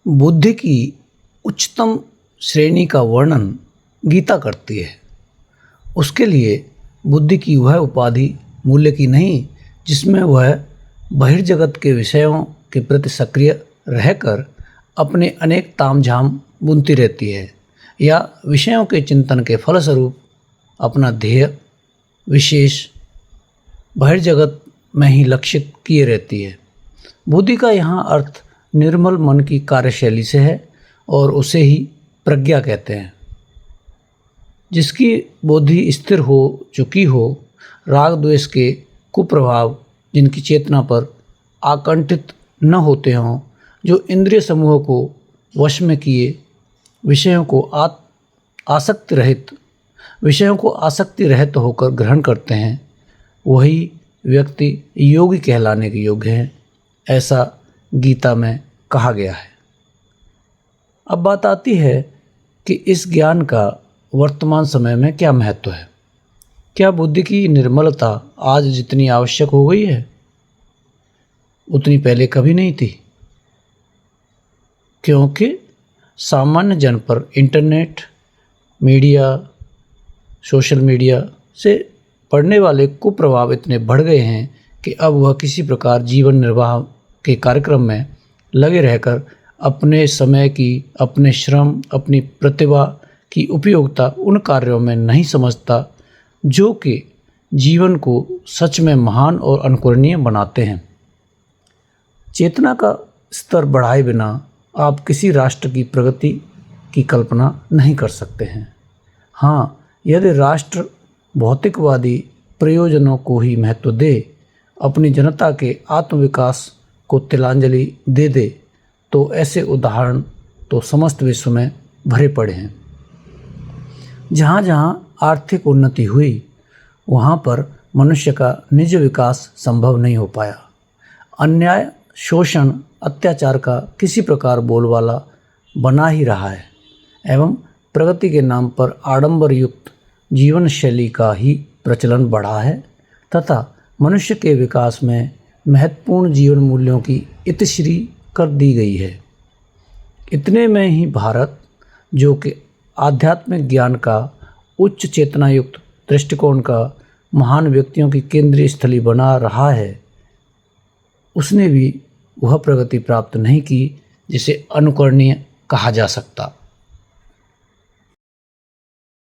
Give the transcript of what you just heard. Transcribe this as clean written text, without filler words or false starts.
बुद्धि की उच्चतम श्रेणी का वर्णन गीता करती है। उसके लिए बुद्धि की वह उपाधि मूल्य की नहीं जिसमें वह बहिर्जगत के विषयों के प्रति सक्रिय रहकर अपने अनेक तामझाम बुनती रहती है या विषयों के चिंतन के फलस्वरूप अपना ध्येय विशेष बहिर्जगत में ही लक्षित किए रहती है। बुद्धि का यहाँ अर्थ निर्मल मन की कार्यशैली से है और उसे ही प्रज्ञा कहते हैं। जिसकी बुद्धि स्थिर हो चुकी हो, राग द्वेष के कुप्रभाव जिनकी चेतना पर आकंठित न होते हों, जो इंद्रिय समूह को वश में किए विषयों को आसक्ति रहित होकर ग्रहण करते हैं, वही व्यक्ति योगी कहलाने के योग्य हैं, ऐसा गीता में कहा गया है। अब बात आती है कि इस ज्ञान का वर्तमान समय में क्या महत्व है। क्या बुद्धि की निर्मलता आज जितनी आवश्यक हो गई है उतनी पहले कभी नहीं थी? क्योंकि सामान्य जन पर इंटरनेट, मीडिया, सोशल मीडिया से पड़ने वाले कुप्रभाव इतने बढ़ गए हैं कि अब वह किसी प्रकार जीवन निर्वाह के कार्यक्रम में लगे रहकर अपने समय की, अपने श्रम, अपनी प्रतिभा की उपयोगिता उन कार्यों में नहीं समझता जो कि जीवन को सच में महान और अनुकरणीय बनाते हैं। चेतना का स्तर बढ़ाए बिना आप किसी राष्ट्र की प्रगति की कल्पना नहीं कर सकते हैं। हाँ, यदि राष्ट्र भौतिकवादी प्रयोजनों को ही महत्व दे, अपनी जनता के आत्मविकास को तिलांजलि दे दे, तो ऐसे उदाहरण तो समस्त विश्व में भरे पड़े हैं। जहाँ जहाँ आर्थिक उन्नति हुई, वहाँ पर मनुष्य का निज विकास संभव नहीं हो पाया। अन्याय, शोषण, अत्याचार का किसी प्रकार बोलबाला बना ही रहा है एवं प्रगति के नाम पर आडंबर युक्त जीवन शैली का ही प्रचलन बढ़ा है तथा मनुष्य के विकास में महत्वपूर्ण जीवन मूल्यों की इतिश्री कर दी गई है। इतने में ही भारत, जो कि आध्यात्मिक ज्ञान का उच्च चेतना युक्त दृष्टिकोण का महान व्यक्तियों की केंद्रीय स्थली बना रहा है, उसने भी वह प्रगति प्राप्त नहीं की जिसे अनुकरणीय कहा जा सकता।